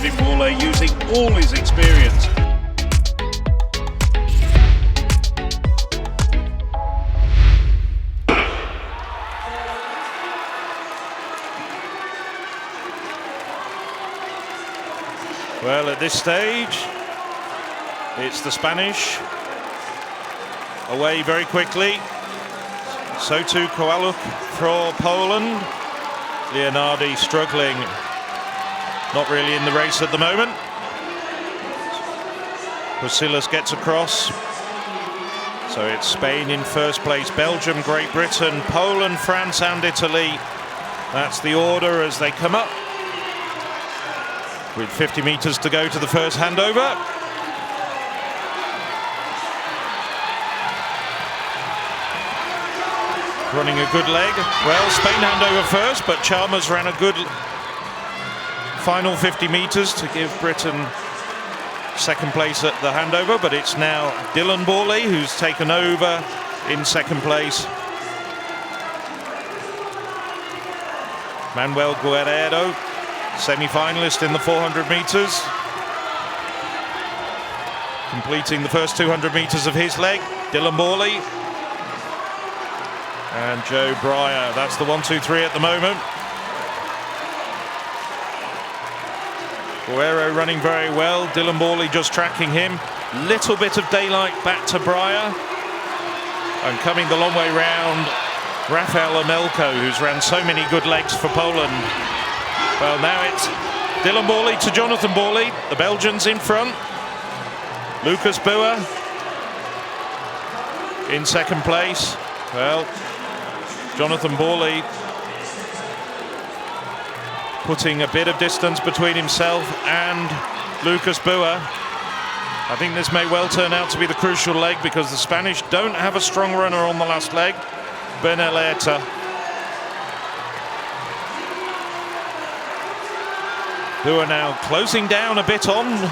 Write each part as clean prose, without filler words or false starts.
Kevin Borlee, using all his experience. Well, at this stage, it's the Spanish away very quickly. So too Kowaluk for Poland. Leonardi struggling, not really in the race at the moment. Vasilis gets across. So it's Spain in first place, Belgium, Great Britain, Poland, France and Italy. That's the order as they come up. With 50 meters to go to the first handover. Running a good leg. Well, Spain handover first, but Chalmers ran a good final 50 meters to give Britain second place at the handover, but it's now Dylan Borlee who's taken over in second place. Manuel Guerrero, semi-finalist in the 400 meters, completing the first 200 meters of his leg. Dylan Borlee and Joe Breyer. That's the 1, 2, 3 at the moment. Guerrero running very well. Dylan Borlee just tracking him. Little bit of daylight back to Breyer. And coming the long way round, Rafael Amelko, who's ran so many good legs for Poland. Well, now it's Dylan Borlee to Jonathan Borlee. The Belgians in front. Lucas Boer in second place. Well, Jonathan Borlee putting a bit of distance between himself and Lucas Boer. I think this may well turn out to be the crucial leg because the Spanish don't have a strong runner on the last leg. Bernaleta. Boer now closing down a bit on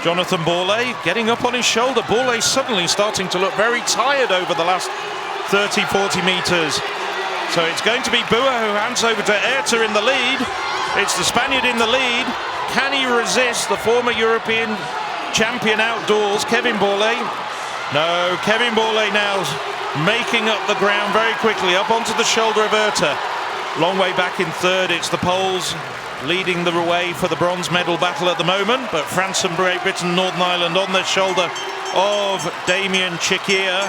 Jonathan Borlee, getting up on his shoulder. Borlee suddenly starting to look very tired over the last 30, 40 meters. So it's going to be Boer who hands over to Erta in the lead. It's the Spaniard in the lead. Can he resist the former European champion outdoors, Kevin Borlee? No, Kevin Borlee now making up the ground very quickly, up onto the shoulder of Erta. Long way back in third, it's the Poles leading the way for the bronze medal battle at the moment, but France and Great Britain, Northern Ireland on the shoulder of Damien Chiquia.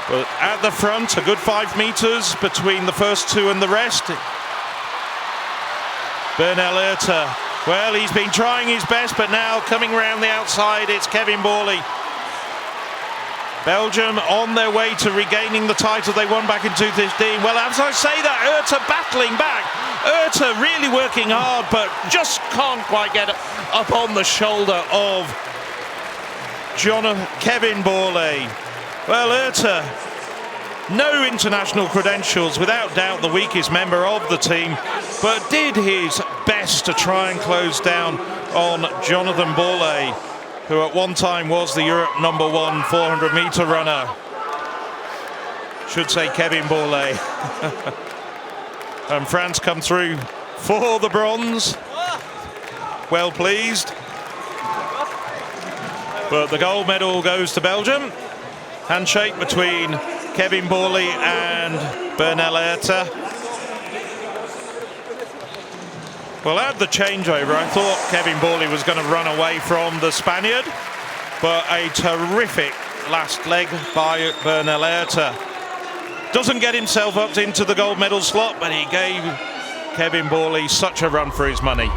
But at the front, a good 5 meters between the first two and the rest. Bernal Erta, well, he's been trying his best, but now coming around the outside, it's Kevin Borlee. Belgium on their way to regaining the title they won back in 2015. Well, as I say that, Erta battling back. Erta really working hard, but just can't quite get up on the shoulder of Kevin Borlee. Well, Erta, no international credentials, without doubt the weakest member of the team, but did his best to try and close down on Jonathan Borlee, who at one time was the Europe #1 400-meter runner. Should say Kevin Borlee. And France come through for the bronze. Well pleased. But the gold medal goes to Belgium. Handshake between Kevin Borlee and Bernal Erta. Well, at the changeover, I thought Kevin Borlee was going to run away from the Spaniard, but a terrific last leg by Bernal Erta. Doesn't get himself up into the gold medal slot, but he gave Kevin Borlee such a run for his money.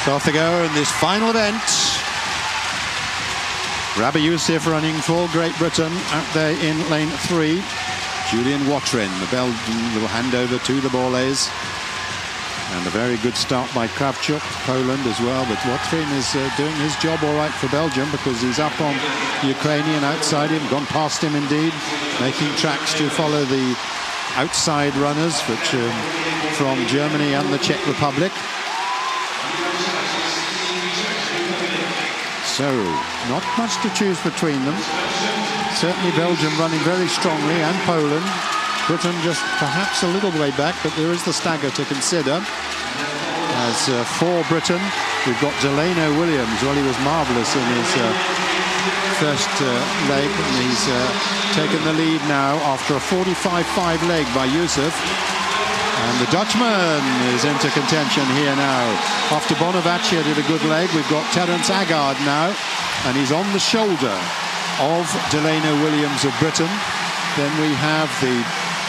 So off they go in this final event. Rabbi Youssef running for Great Britain out there in lane 3. Julian Watrin, the Belgian, will hand over to the Borlees. And a very good start by Kravchuk, Poland as well. But Watrin is doing his job all right for Belgium because he's up on the Ukrainian outside him, gone past him indeed, making tracks to follow the outside runners, which from Germany and the Czech Republic. So, not much to choose between them. Certainly Belgium running very strongly, and Poland. Britain just perhaps a little way back, but there is the stagger to consider. As for Britain, we've got Delano Williams. Well, he was marvellous in his first leg, and he's taken the lead now after a 45-5 leg by Yusuf. And the Dutchman is into contention here now. After Bonavaccia did a good leg, we've got Terence Aggard now, and he's on the shoulder of Delano Williams of Britain. Then we have the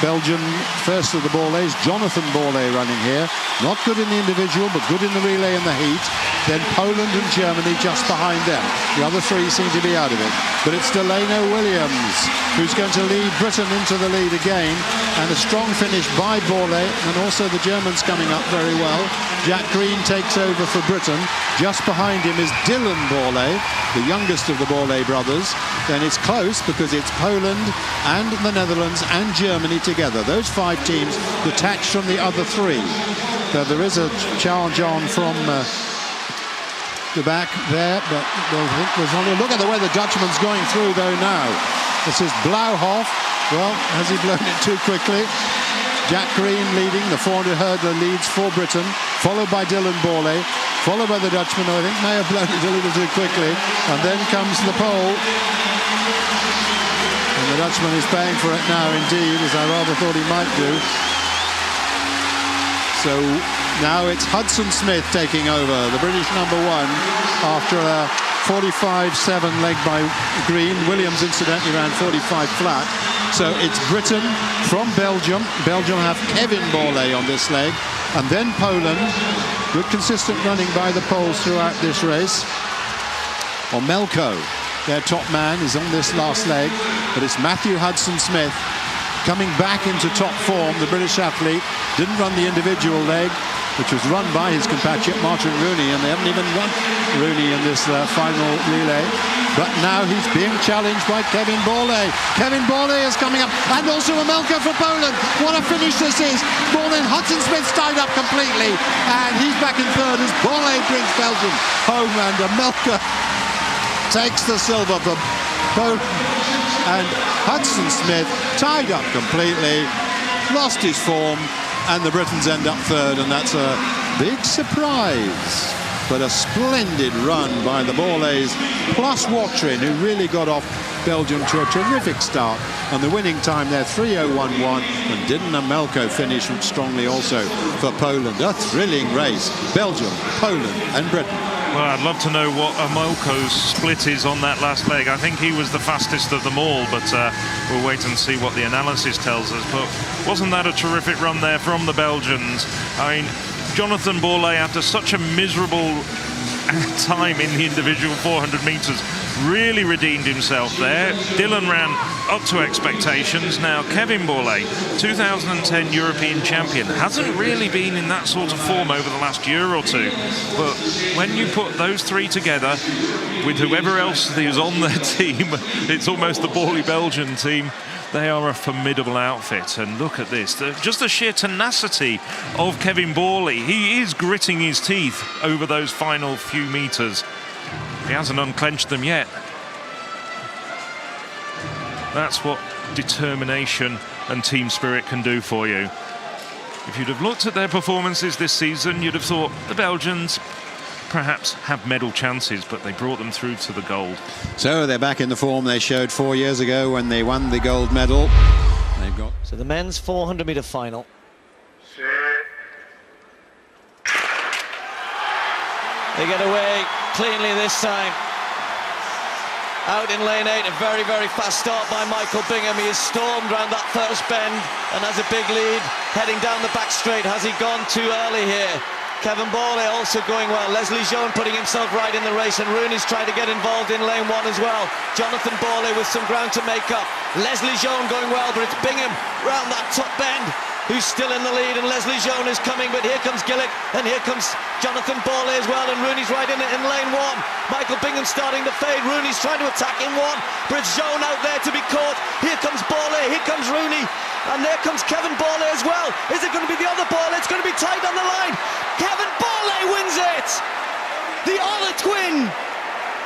Belgian first of the Borlees, Jonathan Borlee, running here. Not good in the individual, but good in the relay and the heat. Then Poland and Germany just behind them. The other three seem to be out of it. But it's Delano Williams who's going to lead Britain into the lead again. And a strong finish by Borlee, and also the Germans coming up very well. Jack Green takes over for Britain. Just behind him is Dylan Borlee, the youngest of the Borlee brothers. Then it's close because it's Poland and the Netherlands and Germany together. Those five teams detached from the other three. So there is a challenge on from the back there, but there's only look at the way the Dutchman's going through though now. This is Blauhoff. Well, has he blown it too quickly? Jack Green leading, the 400 hurdler leads for Britain, followed by Dylan Borlee, followed by the Dutchman, who I think may have blown it a little too quickly. And then comes the pole. And the Dutchman is paying for it now indeed, as I rather thought he might do. So now it's Hudson Smith taking over, the British number one, after a 45-7 leg by Green. Williams incidentally ran 45 flat. So it's Britain from Belgium. Belgium have Kevin Borlee on this leg. And then Poland. Good consistent running by the Poles throughout this race. Melko, their top man, is on this last leg. But it's Matthew Hudson Smith coming back into top form. The British athlete didn't run the individual leg, which was run by his compatriot Martin Rooney, and they haven't even run Rooney in this final relay. But now he's being challenged by Kevin Borlee. Kevin Borlee is coming up, and also Melko for Poland. What a finish this is. Borlee, Hudson Smith's tied up completely, and he's back in third as Borlee brings Belgium home, and Melko takes the silver for Poland. And Hudson Smith tied up completely, lost his form, and the Britons end up third, and that's a big surprise. But a splendid run by the Borlees, plus Watrin, who really got off Belgium to a terrific start. And the winning time there, 3:01.1, and didn't Melko finish strongly also for Poland. A thrilling race. Belgium, Poland and Britain. Well, I'd love to know what Melko's split is on that last leg. I think he was the fastest of them all, but we'll wait and see what the analysis tells us. But wasn't that a terrific run there from the Belgians? I mean, Jonathan Borlee, after such a miserable time in the individual 400 metres, really redeemed himself there. Dylan ran up to expectations. Now Kevin Borlee, 2010 European champion, hasn't really been in that sort of form over the last year or two, but when you put those three together with whoever else is on their team, it's almost the Borlee Belgian team. They are a formidable outfit, and look at this, just the sheer tenacity of Kevin Borlee. He is gritting his teeth over those final few metres. He hasn't unclenched them yet. That's what determination and team spirit can do for you. If you'd have looked at their performances this season, you'd have thought the Belgians perhaps have medal chances, but they brought them through to the gold. So they're back in the form they showed 4 years ago when they won the gold medal. They've got so the men's 400-metre final. They get away cleanly this time. Out in lane 8, a very, very fast start by Michael Bingham. He has stormed round that first bend and has a big lead heading down the back straight. Has he gone too early here? Kevin Borlee also going well. Leslie Jones putting himself right in the race, and Rooney's trying to get involved in lane 1 as well. Jonathan Borlee with some ground to make up. Leslie Jones going well, but it's Bingham round that top bend who's still in the lead, and Leslie Jones is coming, but here comes Gillick, and here comes Jonathan Borlee as well, and Rooney's right in it in lane 1. Michael Bingham starting to fade. Rooney's trying to attack in 1, but it's Jones out there to be caught. Here comes Borlee, here comes Rooney, and there comes Kevin Borlee as well. Is it going to be the other Borlee? It's going to be tight on the line. Kevin Borlee wins it! The other twin!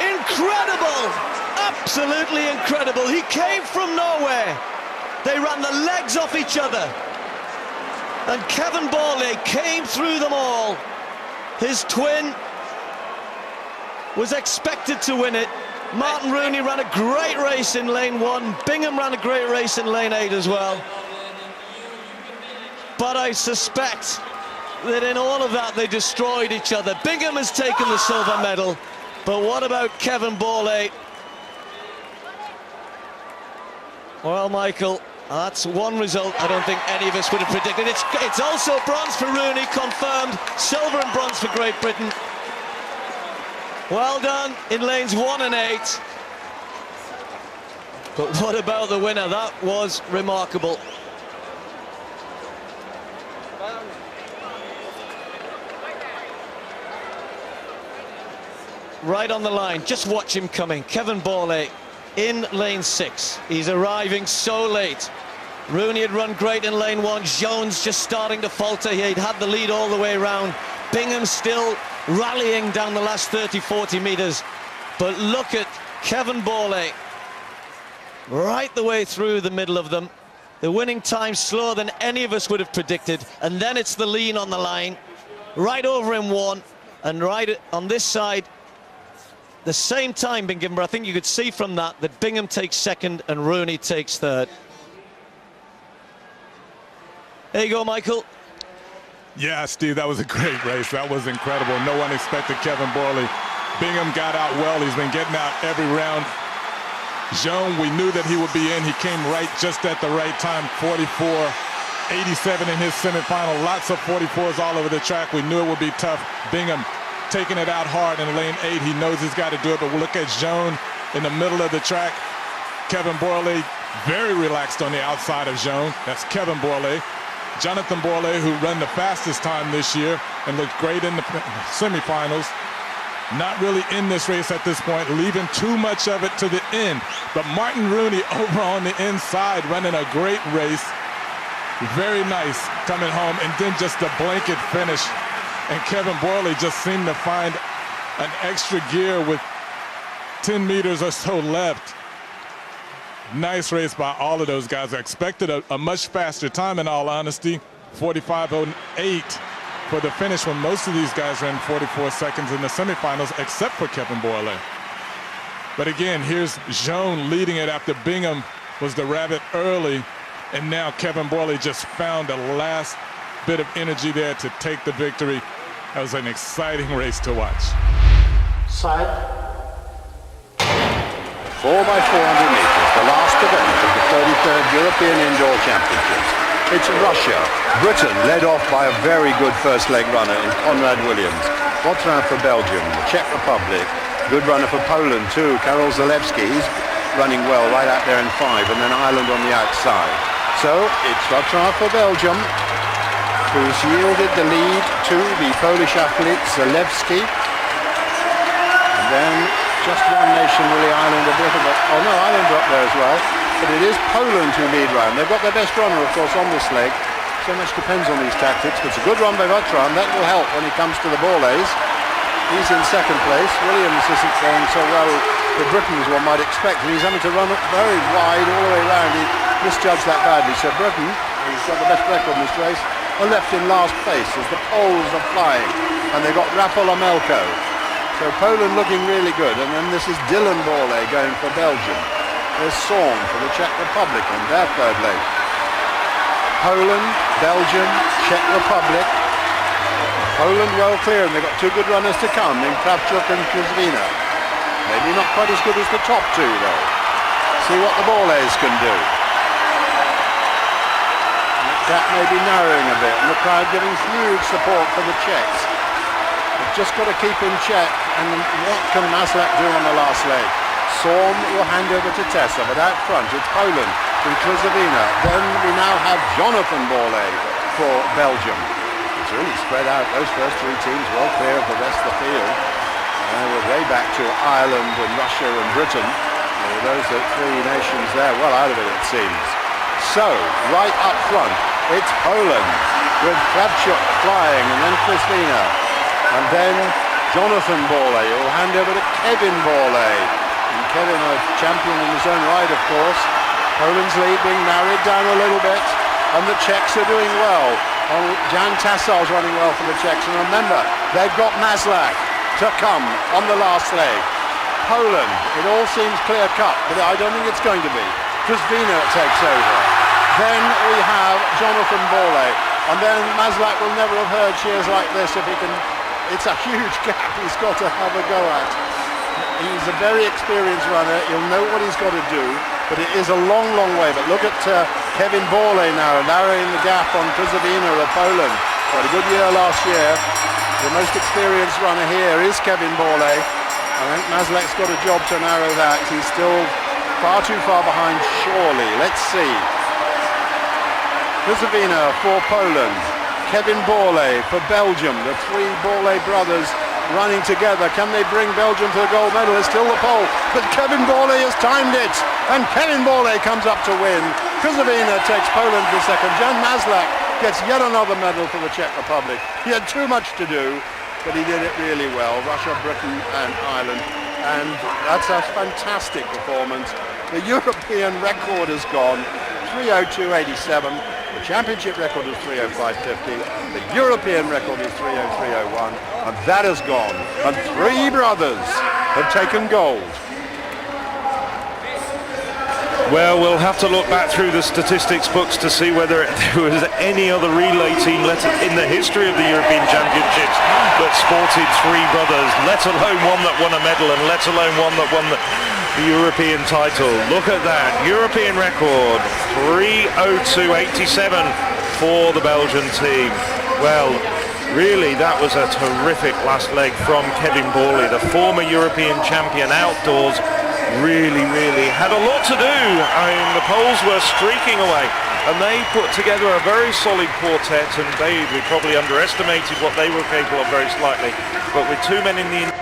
Incredible! Absolutely incredible. He came from nowhere. They ran the legs off each other. And Kevin Borlee came through them all. His twin was expected to win it. Martin Rooney ran a great race in lane 1. Bingham ran a great race in lane 8 as well. But I suspect that in all of that they destroyed each other. Bingham has taken the silver medal, but what about Kevin Borlee? Well, Michael, that's one result I don't think any of us would have predicted. It's also bronze for Rooney, confirmed. Silver and bronze for Great Britain. Well done in lanes 1 and 8. But what about the winner? That was remarkable. Right on the line, just watch him coming. Kevin Borlee in lane 6. He's arriving so late. Rooney had run great in lane 1. Jones just starting to falter. He'd had the lead all the way around. Bingham still rallying down the last 30-40 meters. But look at Kevin Borlee right the way through the middle of them. The winning time slower than any of us would have predicted. And then it's the lean on the line. Right over in 1 and right on this side. The same time being given, but I think you could see from that Bingham takes second and Rooney takes third. There you go, Michael. Yeah, Steve, that was a great race. That was incredible. No one expected Kevin Borlee. Bingham got out well. He's been getting out every round. Joan, we knew that he would be in. He came right just at the right time. 44.87 in his semifinal. Lots of 44s all over the track. We knew it would be tough. Bingham taking it out hard in lane 8. He knows he's got to do it, but look at Joan in the middle of the track. Kevin Borlee very relaxed on the outside of Joan. That's Kevin Borlee. Jonathan Borlee, who ran the fastest time this year and looked great in the semifinals. Not really in this race at this point, leaving too much of it to the end. But Martin Rooney over on the inside running a great race. Very nice coming home, and then just the blanket finish. And Kevin Borlee just seemed to find an extra gear with 10 meters or so left. Nice race by all of those guys. I expected a much faster time, in all honesty. 45.08 for the finish, when most of these guys ran 44 seconds in the semifinals, except for Kevin Borlee. But again, here's Joan leading it after Bingham was the rabbit early. And now Kevin Borlee just found the last bit of energy there to take the victory. That was an exciting race to watch. Side. 4x400 meters, the last event of the 33rd European Indoor Championships. It's Russia. Britain led off by a very good first leg runner in Konrad Williams. What's round for Belgium, the Czech Republic. Good runner for Poland too, Karol Zalewski. He's running well right out there in 5, and then Ireland on the outside. So it's Rotrard for Belgium, who's yielded the lead to the Polish athlete Zalewski. And then just one nation really, Ireland, a bit of a... Oh no, Ireland are up there as well. But it is Poland who lead round. They've got their best runner, of course, on this leg. So much depends on these tactics. But it's a good run by Rotrard. That will help when he comes to the Borlees. He's in second place. Williams isn't going so well for Britain as one might expect. And he's having to run very wide all the way round. He misjudged that badly. So Britain, who's got the best record in this race, are left in last place as the Poles are flying. And they've got Rafał Amelko. So Poland looking really good. And then this is Dylan Borlee going for Belgium. There's Sorn for the Czech Republic on their third leg. Poland, Belgium, Czech Republic. Poland well clear, and they've got two good runners to come in Kravchuk and Kuzvina. Maybe not quite as good as the top two though. See what the Borlees can do. That gap may be narrowing a bit, and the crowd giving huge support for the Czechs. They've just got to keep in check, and what can Maslak do on the last leg? Sorn will hand over to Tessa, but out front it's Poland and Kuzvina. Then we now have Jonathan Borlee for Belgium. It's really spread out. Those first three teams well clear of the rest of the field. And we're way back to Ireland and Russia and Britain. Those are three nations there, well out of it seems. So, right up front, it's Poland with Kravchuk flying, and then Kuzvina. And then Jonathan Borlee will hand over to Kevin Borlee. And Kevin, a champion in his own right, of course. Poland's lead being narrowed down a little bit, and the Czechs are doing well. Jan Tassal's running well for the Czechs, and remember, they've got Maslach to come on the last leg. Poland, it all seems clear-cut, but I don't think it's going to be. Kuzvina takes over. Then we have Jonathan Borlee, and then Maslach will never have heard cheers like this if he can. It's a huge gap he's got to have a go at. He's a very experienced runner. He'll know what he's got to do, but it is a long, long way. But look at Kevin Borlee now, narrowing the gap on Kuzvina of Poland. Had a good year last year. The most experienced runner here is Kevin Borlee. I think Maslach's got a job to narrow that. He's still far too far behind, surely. Let's see. Kuzvina for Poland. Kevin Borlee for Belgium. The three Borlee brothers running together. Can they bring Belgium to the gold medal? It's still the pole, but Kevin Borlee has timed it, and Kevin Borlee comes up to win. Kuzvina takes Poland to second. Jan Maslach gets yet another medal for the Czech Republic. He had too much to do, but he did it really well. Russia, Britain and Ireland, and that's a fantastic performance. The European record has gone 3:02.87. The championship record is 3:05.50. The European record is 3:03.01, and that has gone. And three brothers have taken gold. Well, we'll have to look back through the statistics books to see whether there was any other relay team in the history of the European Championships that sported three brothers, let alone one that won a medal and let alone one that won the European title. Look at that, European record, 3:02.87 for the Belgian team. Well, really, that was a terrific last leg from Kevin Borlee, the former European champion outdoors. Really had a lot to do. I mean, the Poles were streaking away, and they put together a very solid quartet, and we probably underestimated what they were capable of very slightly. But with two men in the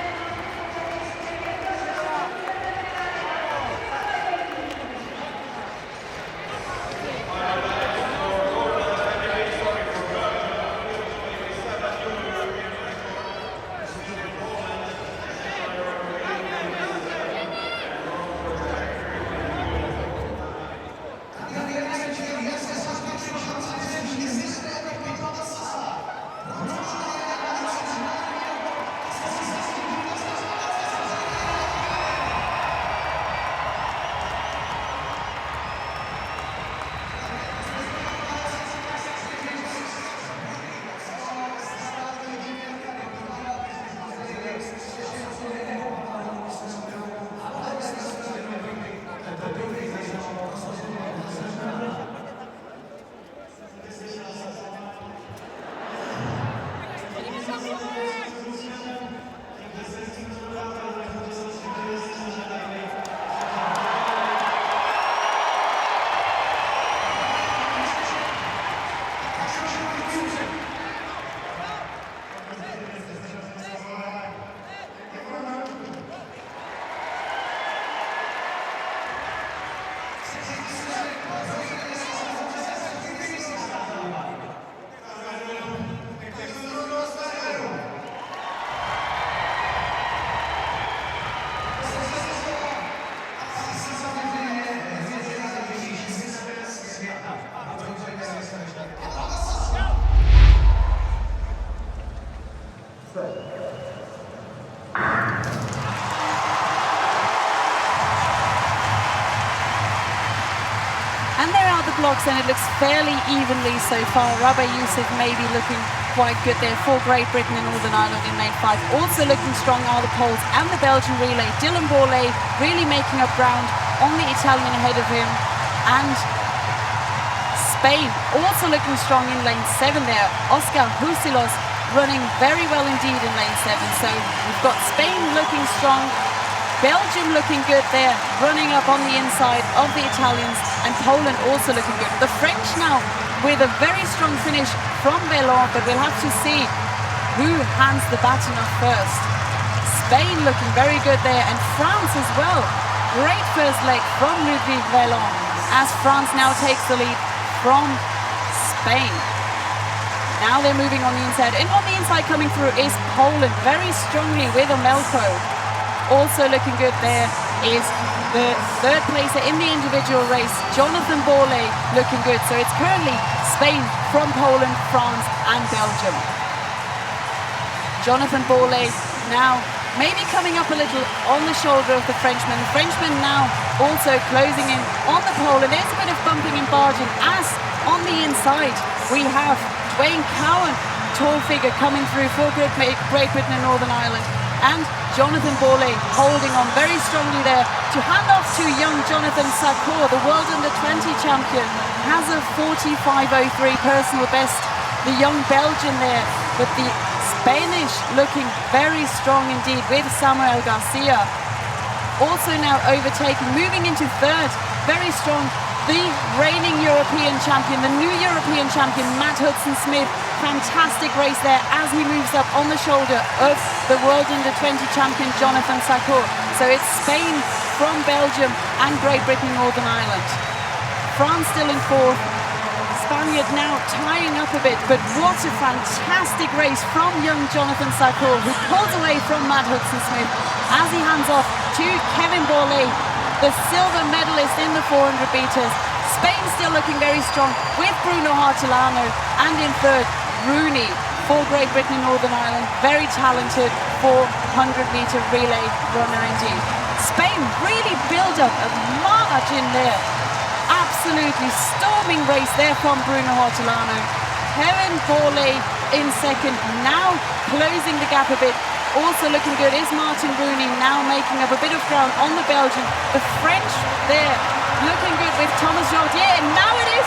blocks, and it looks fairly evenly so far. Rabah Youssef maybe looking quite good there for Great Britain and Northern Ireland in lane 5. Also looking strong are the Poles and the Belgian relay. Dylan Borlee really making up ground on the Italian ahead of him. And Spain also looking strong in lane 7 there. Oscar Husilos running very well indeed in lane 7. So we've got Spain looking strong, Belgium looking good there, running up on the inside of the Italians, and Poland also looking good. The French now with a very strong finish from Bellon, but we'll have to see who hands the baton off first. Spain looking very good there, and France as well. Great first leg from Ludwig Bellon, as France now takes the lead from Spain. Now they're moving on the inside, and on the inside coming through is Poland, very strongly with Omelko. Also looking good there. is the third placer in the individual race, Jonathan Borlee, looking good. So it's currently Spain from Poland, France and Belgium. Jonathan Borlee now maybe coming up a little on the shoulder of the Frenchman. The Frenchman now also closing in on the pole, and there's a bit of bumping and barging as on the inside we have Dwayne Cowan, tall figure, coming through for Great Britain and Northern Ireland, and Jonathan Borlee holding on very strongly there to hand off to young Jonathan Sarkour, the world under-20 champion, has a 45.03 personal best, the young Belgian there, but the Spanish looking very strong indeed with Samuel Garcia. Also now overtaking, moving into third, very strong, the reigning European champion, the new European champion, Matt Hudson-Smith. Fantastic race there as he moves up on the shoulder of the world under-20 champion, Jonathan Sarkour. So it's Spain from Belgium and Great Britain, Northern Ireland. France still in fourth. Spaniard now tying up a bit, but what a fantastic race from young Jonathan Sarkour, who pulls away from Matt Hudson-Smith as he hands off to Kevin Borlee, the silver medalist in the 400 meters. Spain still looking very strong with Bruno Hortolano, and in third, Rooney for Great Britain and Northern Ireland. Very talented 400-meter relay runner indeed. Spain really build up a margin there. Absolutely storming race there from Bruno Hortolano. Kevin Borlee in second, now closing the gap a bit. Also looking good is Martin Rooney, now making up a bit of ground on the Belgian. The French there looking good with Thomas Jordier, and now it is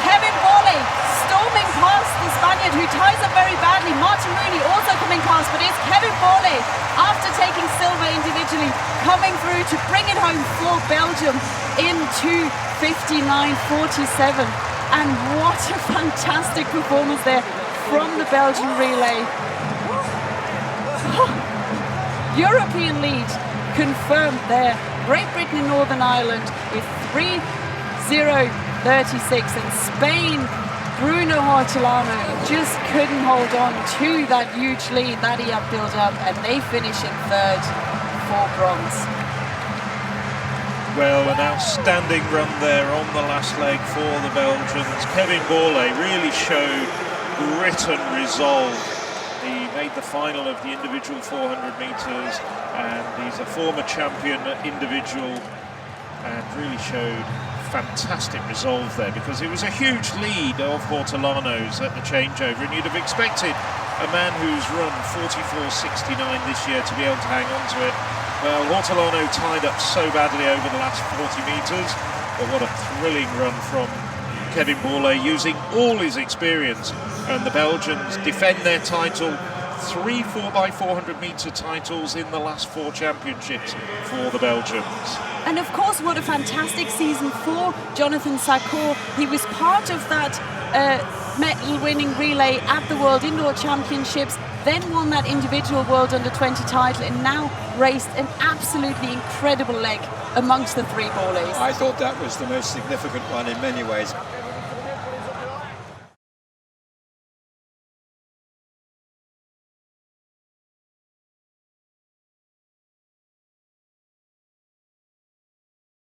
Kevin Borlee storming past the Spaniard, who ties up very badly. Martin Rooney also coming past, but it's Kevin Borlee, after taking silver individually, coming through to bring it home for Belgium in 2:59.47. And what a fantastic performance there from the Belgian relay. European lead confirmed there. Great Britain and Northern Ireland with 3:0.36, and Spain, Bruno Hortolano just couldn't hold on to that huge lead that he had built up, and they finish in third for bronze. Well, an outstanding run there on the last leg for the Belgians. Kevin Borlee really showed grit and resolve. He made the final of the individual 400 metres, and he's a former champion individual, and really showed fantastic resolve there, because it was a huge lead of Hortolano's at the changeover, and you'd have expected a man who's run 44.69 this year to be able to hang on to it. Well, Hortolano tied up so badly over the last 40 metres, but what a thrilling run from Kevin Borlee, using all his experience. And the Belgians defend their title, 3 4x400 metre titles in the last 4 championships for the Belgians. And of course, what a fantastic season for Jonathan Sarkour. He was part of that medal-winning relay at the World Indoor Championships, then won that individual World Under-20 title, and now raced an absolutely incredible leg amongst the 3 Borlees. I thought that was the most significant one in many ways.